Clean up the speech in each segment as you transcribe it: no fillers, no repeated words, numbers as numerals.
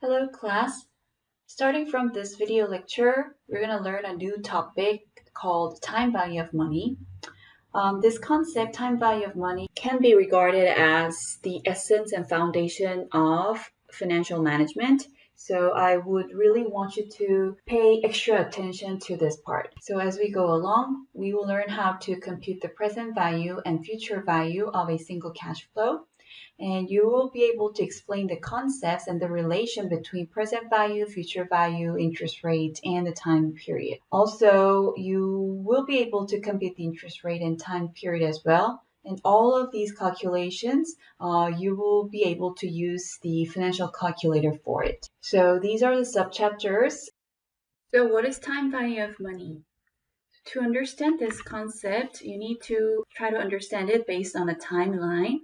Hello class. Starting from this video lecture, we're going to learn a new topic called time value of money. This concept, time value of money, can be regarded as the essence and foundation of financial management. So I would really want you to pay extra attention to this part. So as we go along, we will learn how to compute the present value and future value of a single cash flow. And you will be able to explain the concepts and the relation between present value, future value, interest rate, and the time period. Also, you will be able to compute the interest rate and time period as well. And all of these calculations, you will be able to use the financial calculator for it. So these are the subchapters. So what is time value of money? To understand this concept, you need to try to understand it based on a timeline.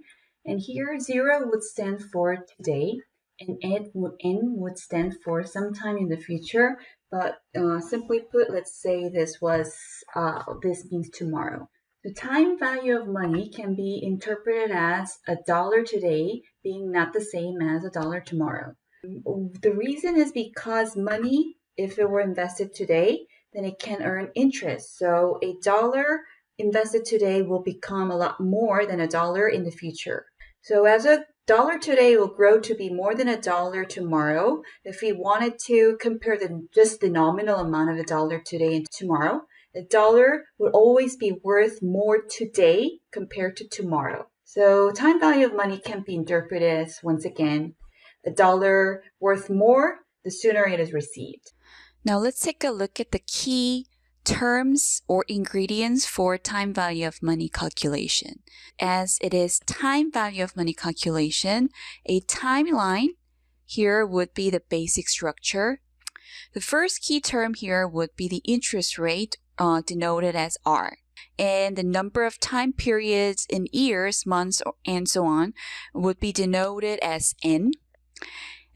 And here, 0 would stand for today, and N would stand for sometime in the future. But simply put, let's say this means tomorrow. The time value of money can be interpreted as $1 today being not the same as $1 tomorrow. The reason is because money, if it were invested today, then it can earn interest. So $1 invested today will become a lot more than $1 in the future. So as $1 today will grow to be more than $1 tomorrow, if we wanted to compare just the nominal amount of $1 today and tomorrow, $1 would always be worth more today compared to tomorrow. So time value of money can be interpreted as, once again, $1 worth more the sooner it is received. Now let's take a look at the key terms or ingredients for time value of money calculation. As it is time value of money calculation, a timeline here would be the basic structure. The first key term here would be the interest rate, denoted as R. And the number of time periods in years, months, and so on would be denoted as N.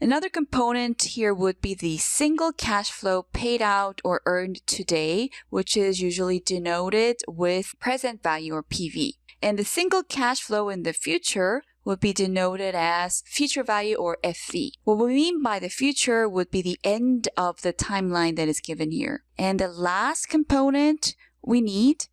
Another component here would be the single cash flow paid out or earned today, which is usually denoted with present value or PV. And the single cash flow in the future would be denoted as future value or FV. What we mean by the future would be the end of the timeline that is given here. And the last component we need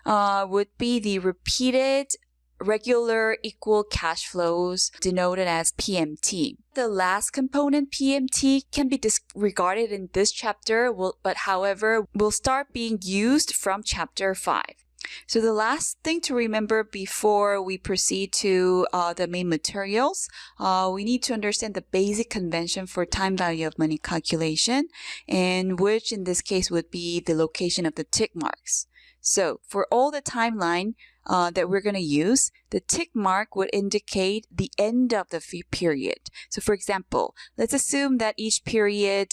would be the repeated regular equal cash flows denoted as PMT. The last component, PMT, can be disregarded in this chapter, but however, will start being used from chapter 5. So the last thing to remember before we proceed to the main materials, we need to understand the basic convention for time value of money calculation, and which in this case would be the location of the tick marks. So for all the timeline that we're going to use, the tick mark would indicate the end of the period. So for example, let's assume that each period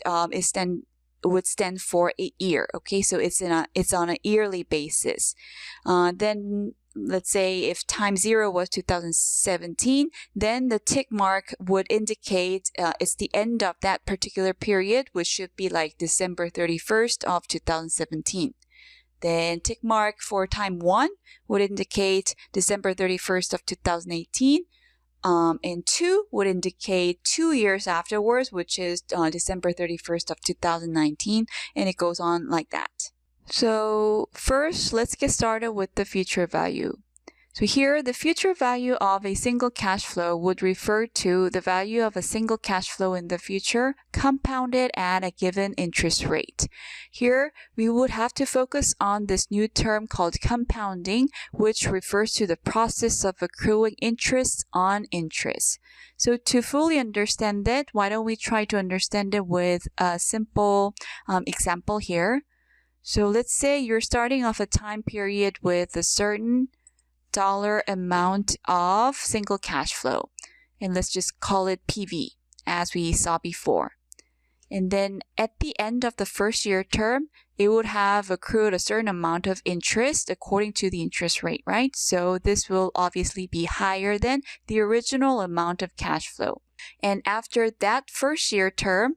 would stand for a year. Okay, so it's on a yearly basis. Then let's say if time 0 was 2017, then the tick mark would indicate it's the end of that particular period, which should be like December 31st of 2017. Then tick mark for time 1 would indicate December 31st of 2018. And 2 would indicate 2 years afterwards, which is December 31st of 2019, and it goes on like that. So first, let's get started with the future value. So here, the future value of a single cash flow would refer to the value of a single cash flow in the future compounded at a given interest rate. Here, we would have to focus on this new term called compounding, which refers to the process of accruing interest on interest. So to fully understand it, why don't we try to understand it with a simple example here. So let's say you're starting off a time period with a certain dollar amount of single cash flow, and let's just call it PV as we saw before. And then at the end of the first year term, it would have accrued a certain amount of interest according to the interest rate, right? So this will obviously be higher than the original amount of cash flow. And after that first year term,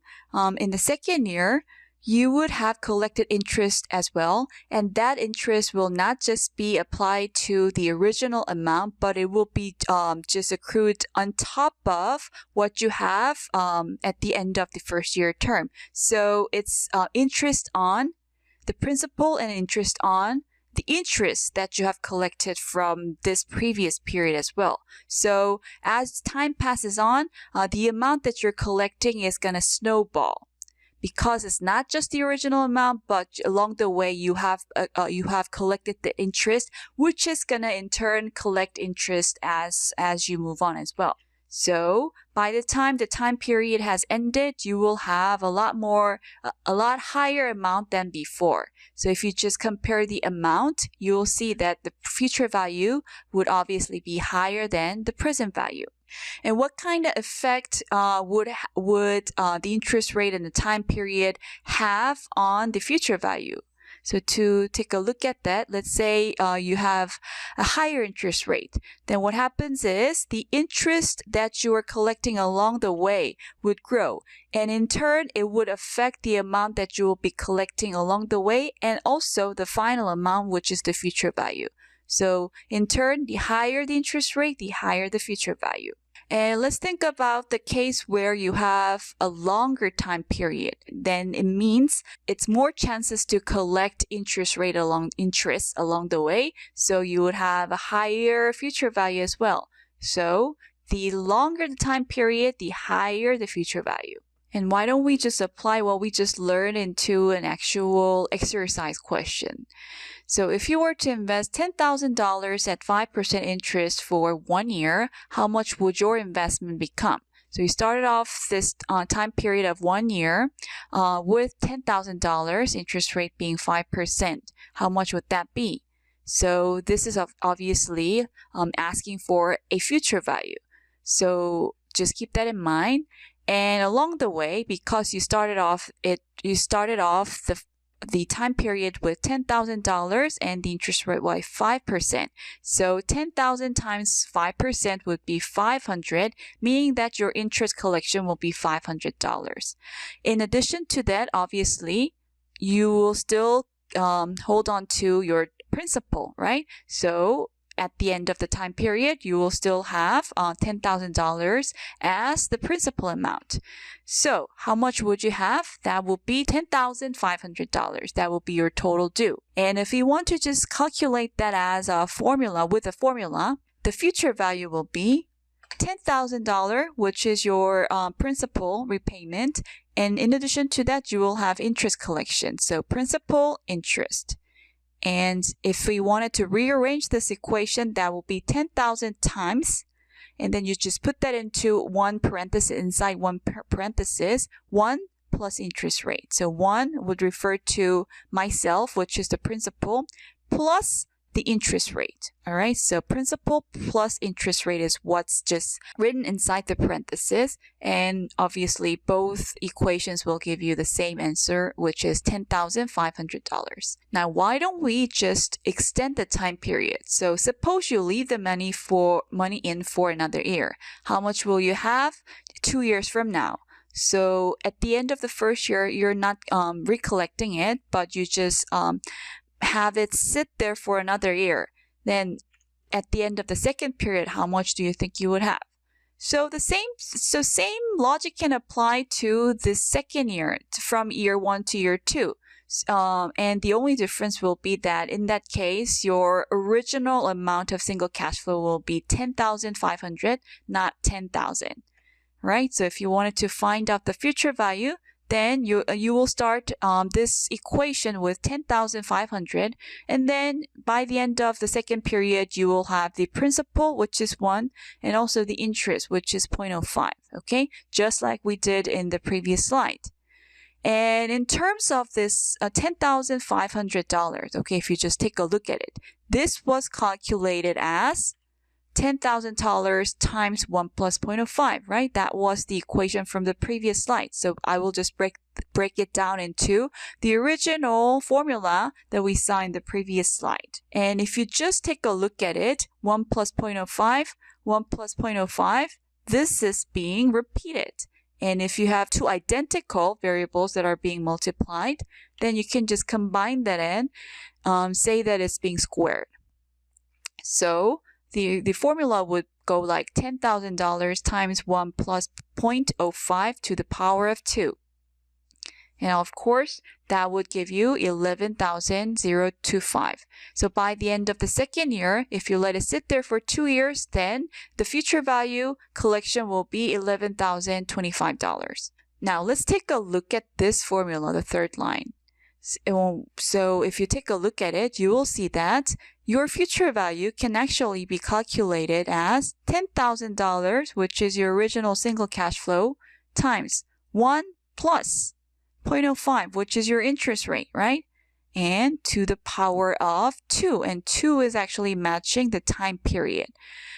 in the second year, you would have collected interest as well, and that interest will not just be applied to the original amount, but it will be just accrued on top of what you have at the end of the first year term. So it's interest on the principal and interest on the interest that you have collected from this previous period as well. So as time passes on, the amount that you're collecting is going to snowball, because it's not just the original amount, but along the way you have collected the interest, which is gonna in turn collect interest as you move on as well. So by the time the time period has ended, you will have a lot higher amount than before. So if you just compare the amount, you will see that the future value would obviously be higher than the present value. And what kind of effect would the interest rate and the time period have on the future value? So to take a look at that, let's say you have a higher interest rate. Then what happens is the interest that you are collecting along the way would grow. And in turn, it would affect the amount that you will be collecting along the way, and also the final amount, which is the future value. So in turn, the higher the interest rate, the higher the future value. And let's think about the case where you have a longer time period. Then it means it's more chances to collect interest along the way. So you would have a higher future value as well. So the longer the time period, the higher the future value. And why don't we just apply what we just learned into an actual exercise question? So if you were to invest $10,000 at 5% interest for 1 year, how much would your investment become? So you started off this time period of 1 year with $10,000, interest rate being 5%. How much would that be? So this is obviously asking for a future value. So just keep that in mind. And along the way, because you started off the time period with $10,000 and the interest rate was 5%. So 10,000 times 5% would be 500, meaning that your interest collection will be $500. In addition to that, obviously, you will still hold on to your principal, right? So at the end of the time period, you will still have $10,000 as the principal amount. So how much would you have? That will be $10,500. That will be your total due. And if you want to just calculate that as a formula, the future value will be $10,000, which is your principal repayment. And in addition to that, you will have interest collection. So principal, interest. And if we wanted to rearrange this equation, that will be 10,000 times, and then you just put that into one parenthesis, inside one parenthesis, 1 plus interest rate. So 1 would refer to myself, which is the principal, plus the interest rate. All right, so principal plus interest rate is what's just written inside the parenthesis, and obviously both equations will give you the same answer, which is $10,500. Now, why don't we just extend the time period? So suppose you leave the money in for another year. How much will you have 2 years from now? So at the end of the first year, you're not recollecting it, but you just have it sit there for another year. Then at the end of the second period, how much do you think you would have? So same logic can apply to the second year, from year 1 to year 2. And the only difference will be that in that case, your original amount of single cash flow will be $10,500, not $10,000, right? So if you wanted to find out the future value, then you will start this equation with $10,500, and then by the end of the second period, you will have the principal, which is 1, and also the interest, which is 0.05, okay? Just like we did in the previous slide. And in terms of this $10,500, okay, if you just take a look at it, this was calculated as $10,000 times 1 plus 0.05, right? That was the equation from the previous slide. So I will just break it down into the original formula that we saw in the previous slide. And if you just take a look at it, 1 plus 0.05, 1 plus 0.05, this is being repeated. And if you have two identical variables that are being multiplied, then you can just combine that and say that it's being squared. So the formula would go like $10,000 times 1 plus 0.05 to the power of 2. And of course, that would give you 11,025. So by the end of the second year, if you let it sit there for 2 years, then the future value collection will be $11,025. Now let's take a look at this formula, the third line. So if you take a look at it, you will see that your future value can actually be calculated as $10,000, which is your original single cash flow, times 1 plus 0.05, which is your interest rate, right? And to the power of 2. And 2 is actually matching the time period.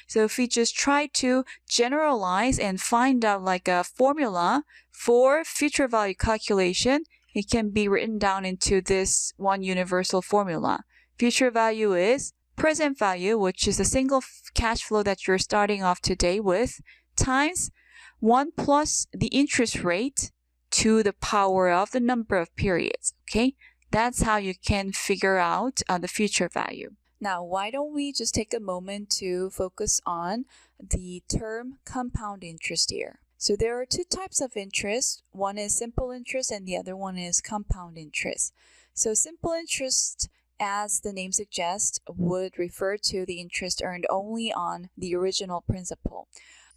So if we just try to generalize and find out like a formula for future value calculation, it can be written down into this one universal formula. Future value is present value, which is the single cash flow that you're starting off today with, times 1 plus the interest rate to the power of the number of periods, okay? That's how you can figure out the future value. Now, why don't we just take a moment to focus on the term compound interest here. So there are two types of interest. One is simple interest and the other one is compound interest. So simple interest, as the name suggests, would refer to the interest earned only on the original principal.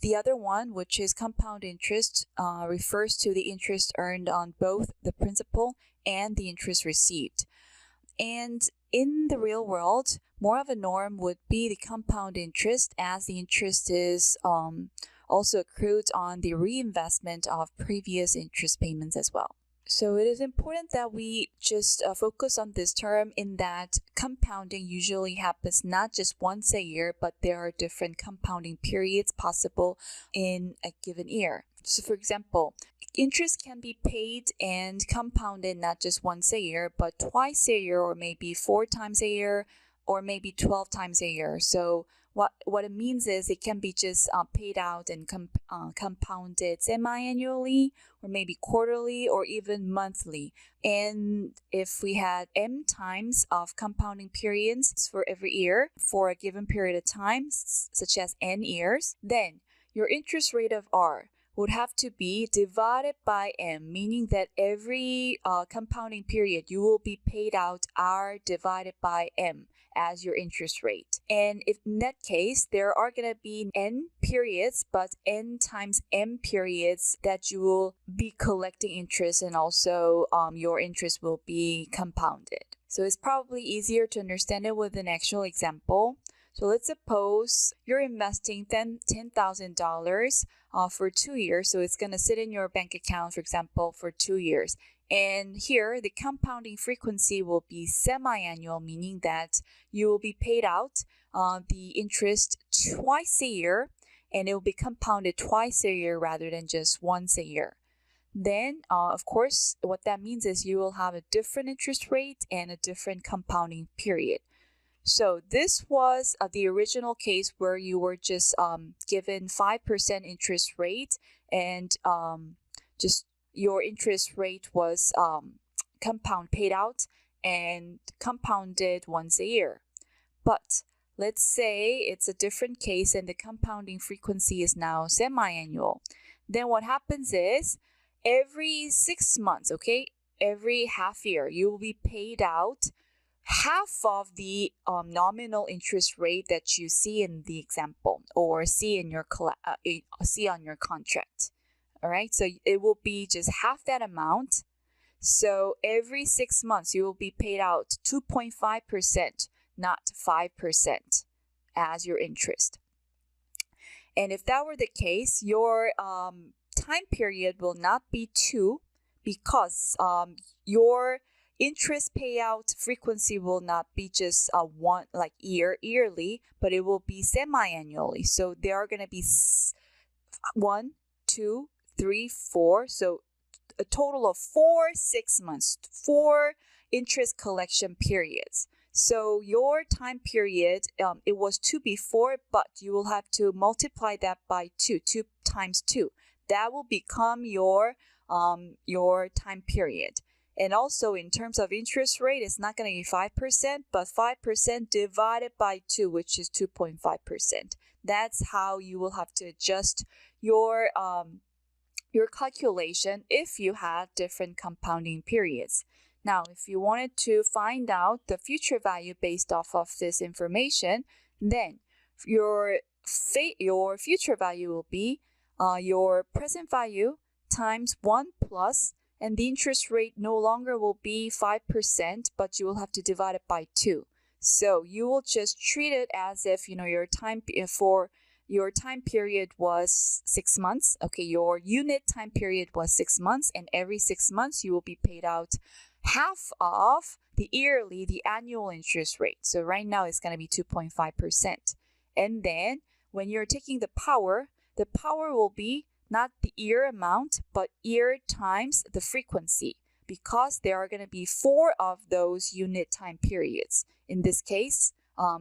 The other one, which is compound interest, refers to the interest earned on both the principal and the interest received. And in the real world, more of a norm would be the compound interest, as the interest is also accrued on the reinvestment of previous interest payments as well. So it is important that we just focus on this term, in that compounding usually happens not just once a year, but there are different compounding periods possible in a given year. So for example, interest can be paid and compounded not just once a year, but twice a year, or maybe 4 times a year, or maybe 12 times a year. So what it means is it can be just paid out and compounded semi-annually, or maybe quarterly, or even monthly. And if we had m times of compounding periods for every year for a given period of time, such as n years, then your interest rate of R would have to be divided by m, meaning that every compounding period you will be paid out R divided by m as your interest rate. And if in that case, there are going to be n periods, but n times m periods that you will be collecting interest, and also your interest will be compounded. So it's probably easier to understand it with an actual example. So let's suppose you're investing $10,000 for 2 years. So it's going to sit in your bank account, for example, for 2 years. And here, the compounding frequency will be semi-annual, meaning that you will be paid out the interest twice a year, and it will be compounded twice a year rather than just once a year. Then, of course, what that means is you will have a different interest rate and a different compounding period. So this was the original case where you were just given 5% interest rate, and just your interest rate was paid out and compounded once a year. But let's say it's a different case and the compounding frequency is now semi-annual. Then what happens is every 6 months, okay, every half year, you will be paid out half of the nominal interest rate that you see in the example, or see in your see on your contract. All right, so it will be just half that amount. So every 6 months, you will be paid out 2.5%, not 5%, as your interest. And if that were the case, your time period will not be 2, because your interest payout frequency will not be just one, like yearly, but it will be semi-annually. So there are going to be 1, 2, 3, 4. So a total of 4 6 months, 4 interest collection periods. So your time period, it was 2 before, but you will have to multiply that by 2 times 2. that will become your time period. And also in terms of interest rate, it's not going to be 5%, but 5% divided by 2, which is 2.5%. That's how you will have to adjust your calculation if you had different compounding periods. Now, if you wanted to find out the future value based off of this information, then your future value will be your present value times 1 plus, and the interest rate no longer will be 5%, but you will have to divide it by 2. So you will just treat it as if, your time period was 6 months. Okay, your unit time period was 6 months, and every 6 months you will be paid out half of the annual interest rate. So right now it's going to be 2.5%. And then when you're taking the power will be not the year amount, but year times the frequency, because there are going to be 4 of those unit time periods. In this case,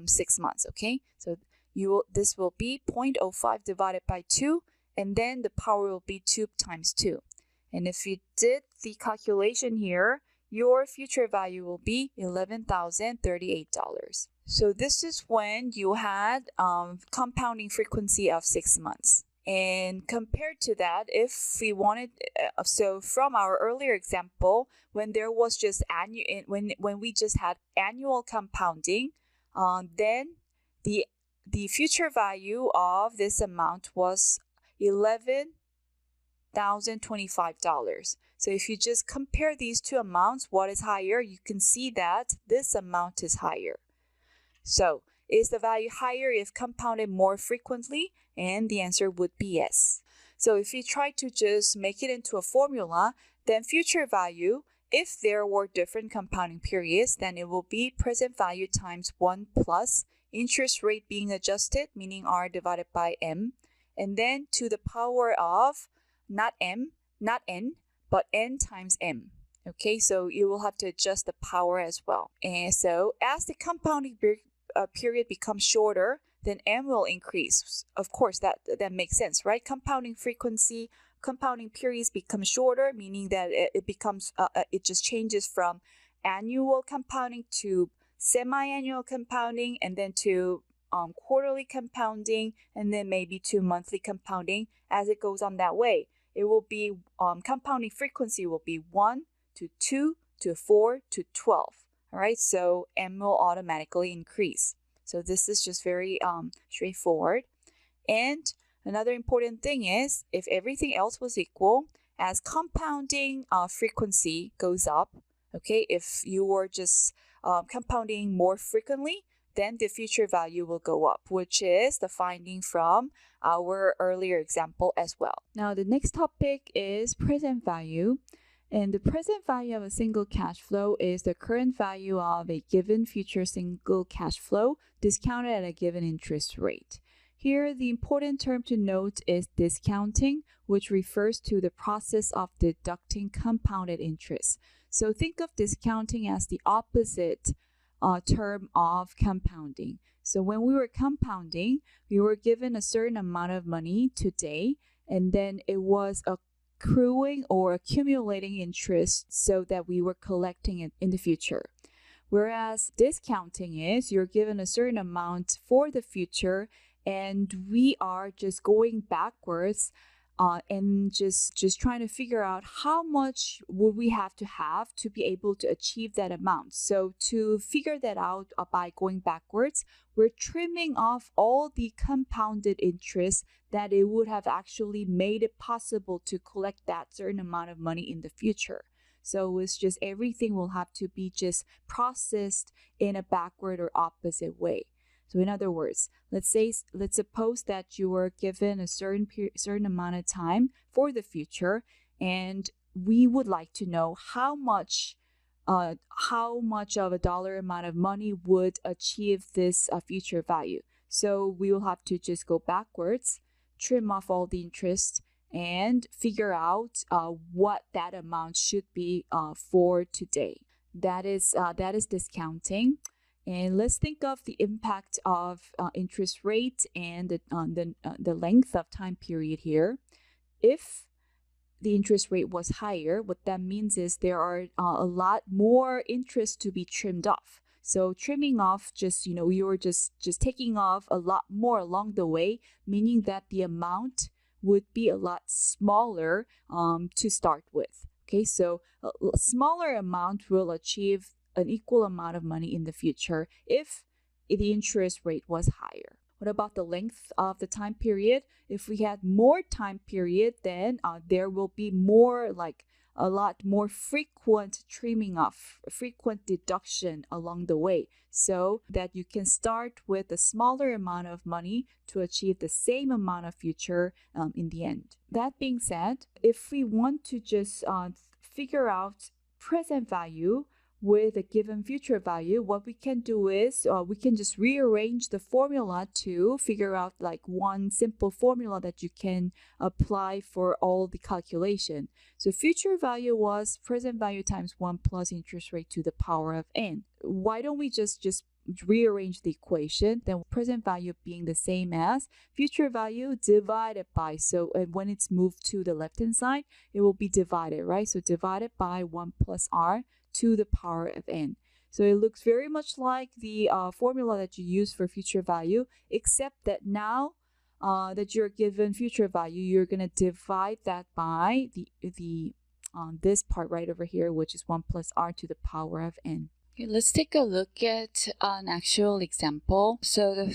6 months, okay? So this will be 0.05 divided by 2, and then the power will be 2 times 2. And if you did the calculation here, your future value will be $11,038. So this is when you had compounding frequency of 6 months. And compared to that, if we wanted, so from our earlier example, when there was just when we just had annual compounding, then the future value of this amount was $11,025. So if you just compare these two amounts, what is higher? You can see that this amount is higher. So is the value higher if compounded more frequently? And the answer would be yes. So if you try to just make it into a formula, then future value, if there were different compounding periods, then it will be present value times 1 plus interest rate being adjusted, meaning R divided by M, and then to the power of not N, but N times M. Okay, so you will have to adjust the power as well. And so as the compounding period becomes shorter, then M will increase. Of course, that makes sense, right? Compounding periods become shorter, meaning that it just changes from annual compounding to semi-annual compounding, and then to quarterly compounding, and then maybe to monthly compounding. As it goes on that way, it will be compounding frequency will be 1 to 2 to 4 to 12. All right, so M will automatically increase. So this is just very straightforward. And another important thing is, if everything else was equal, as compounding frequency goes up, okay, if you were just compounding more frequently, then the future value will go up, which is the finding from our earlier example as well. Now, the next topic is present value. And the present value of a single cash flow is the current value of a given future single cash flow discounted at a given interest rate. Here, the important term to note is discounting, which refers to the process of deducting compounded interest. So think of discounting as the opposite term of compounding. So when we were compounding, we were given a certain amount of money today, and then it was accruing or accumulating interest so that we were collecting it in the future. Whereas discounting is you're given a certain amount for the future, and we are just going backwards and just trying to figure out how much would we have to be able to achieve that amount. So to figure that out by going backwards, we're trimming off all the compounded interest that it would have actually made it possible to collect that certain amount of money in the future. So it's just everything will have to be just processed in a backward or opposite way. So in other words, let's suppose that you were given a certain amount of time for the future, and we would like to know how much of a dollar amount of money would achieve this future value. So we will have to just go backwards, trim off all the interest, and figure out what that amount should be for today. That is discounting. And let's think of the impact of interest rate and the length of time period here. if the interest rate was higher, what that means is there are a lot more interest to be trimmed off. So trimming off, you're just taking off a lot more along the way, meaning that the amount would be a lot smaller to start with. Okay, so a smaller amount will achieve an equal amount of money in the future if the interest rate was higher. What about the length of the time period? If we had more time period, then there will be more, like a lot more frequent trimming off, frequent deduction along the way, so that you can start with a smaller amount of money to achieve the same amount of future in the end. That being said, if we want to just figure out present value with a given future value, what we can do is we can just rearrange the formula to figure out like one simple formula that you can apply for all the calculation. So future value was present value times 1 plus interest rate to the power of n. Why don't we just rearrange the equation, then present value being the same as future value divided by, so when it's moved to the left hand side, it will be divided, right? So divided by 1 plus r to the power of n. So it looks very much like the formula that you use for future value, except that now that you're given future value, you're going to divide that by this part right over here, which is 1 plus r to the power of n. Okay, let's take a look at an actual example. So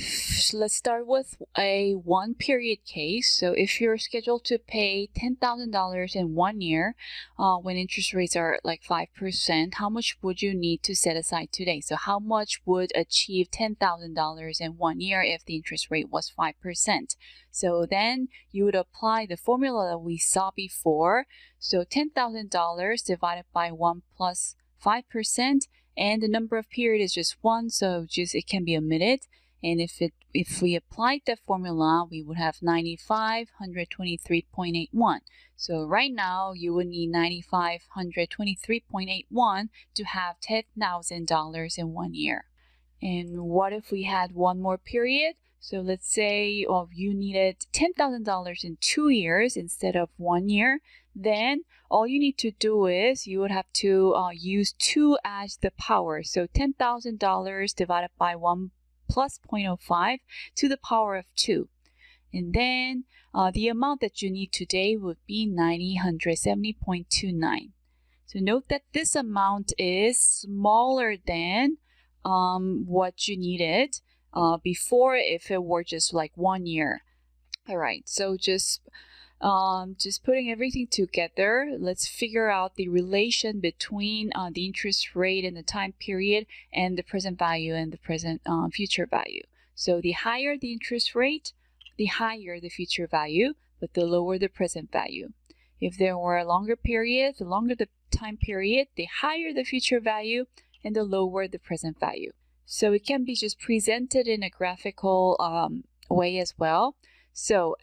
let's start with a 1 period case. So if you're scheduled to pay $10,000 in 1 year, when interest rates are like 5%, how much would you need to set aside today? So how much would achieve $10,000 in 1 year if the interest rate was 5%? So then you would apply the formula that we saw before. So $10,000 divided by 1 plus 5%. And the number of period is just 1, so it can be omitted. And if we applied that formula, we would have 9,523.81. So right now, you would need 9,523.81 to have $10,000 in 1 year. And what if we had one more period? So let's say you needed $10,000 in 2 years instead of 1 year. Then all you need to do is you would have to use 2 as the power. So $10,000 divided by 1 plus 0.05 to the power of 2. And then the amount that you need today would be 970.29. So note that this amount is smaller than what you needed before if it were just like 1 year. All right, so just putting everything together, let's figure out the relation between the interest rate and the time period and the present value and the present future value. So the higher the interest rate, the higher the future value, but the lower the present value. If there were a longer period, the longer the time period, the higher the future value and the lower the present value. So it can be just presented in a graphical way as well. So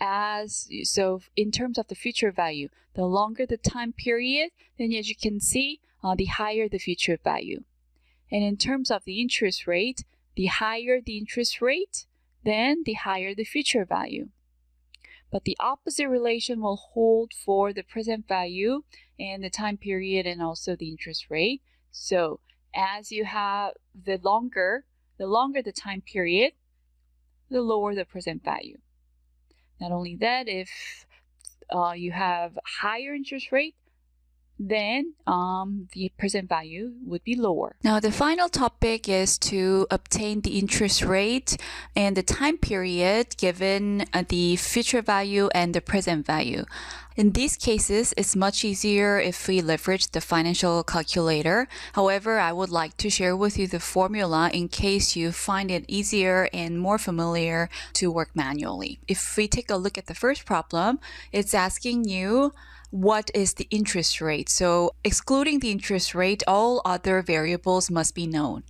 in terms of the future value, the longer the time period, then as you can see, the higher the future value. And in terms of the interest rate, the higher the interest rate, then the higher the future value. But the opposite relation will hold for the present value and the time period and also the interest rate. So as you have the longer the time period, the lower the present value. Not only that, if you have higher interest rate, then the present value would be lower. Now, the final topic is to obtain the interest rate and the time period given the future value and the present value. In these cases, it's much easier if we leverage the financial calculator. However, I would like to share with you the formula in case you find it easier and more familiar to work manually. If we take a look at the first problem, it's asking you what is the interest rate. So excluding the interest rate, all other variables must be known.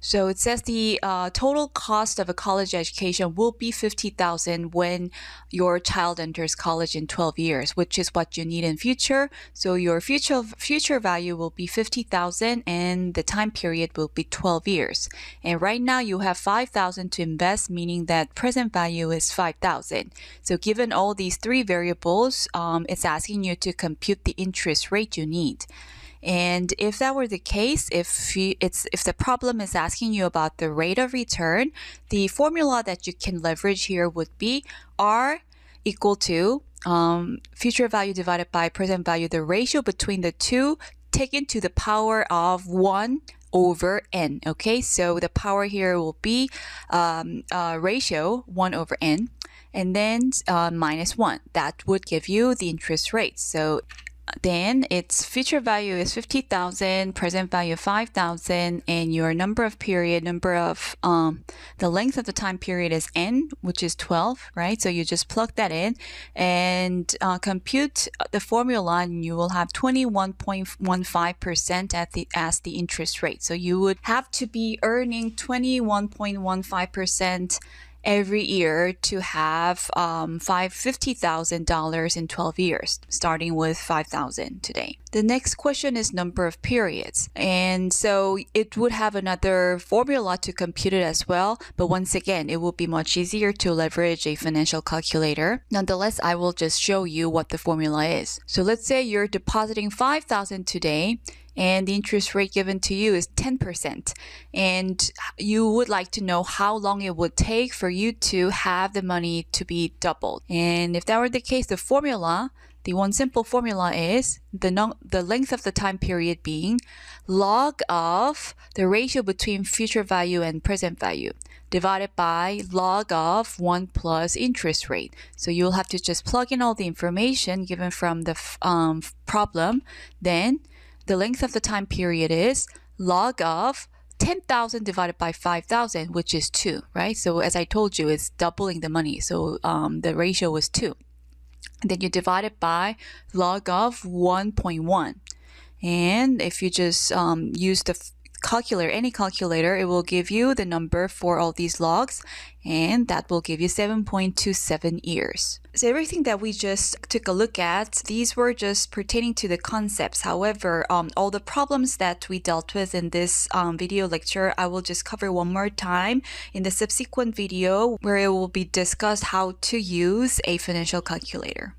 So it says the total cost of a college education will be $50,000 when your child enters college in 12 years, which is what you need in future. So your future value will be $50,000 and the time period will be 12 years. And right now you have $5,000 to invest, meaning that present value is $5,000. So given all these three variables, it's asking you to compute the interest rate you need. And if that were the case, if the problem is asking you about the rate of return, the formula that you can leverage here would be R equal to future value divided by present value, the ratio between the two taken to the power of 1 over n. Okay, so the power here will be ratio 1 over n, and then minus 1. That would give you the interest rate. So then its future value is 50,000, present value 5,000, and your number of the length of the time period is n, which is 12, right? So you just plug that in and compute the formula, and you will have 21.15% as the interest rate. So you would have to be earning 21.15% every year to have $50,000 in 12 years, starting with $5,000 today. The next question is number of periods. And so it would have another formula to compute it as well. But once again, it will be much easier to leverage a financial calculator. Nonetheless, I will just show you what the formula is. So let's say you're depositing $5,000 today, and the interest rate given to you is 10%. And you would like to know how long it would take for you to have the money to be doubled. And if that were the case, the one simple formula is the length of the time period being log of the ratio between future value and present value divided by log of 1 plus interest rate. So you'll have to just plug in all the information given from the problem. Then the length of the time period is log of 10,000 divided by 5,000, which is 2, right? So as I told you, it's doubling the money. So the ratio was 2. And then you divide it by log of 1.1. And if you just use the any calculator, it will give you the number for all these logs, and that will give you 7.27 years. So everything that we just took a look at, these were just pertaining to the concepts. However, all the problems that we dealt with in this video lecture, I will just cover one more time in the subsequent video where it will be discussed how to use a financial calculator.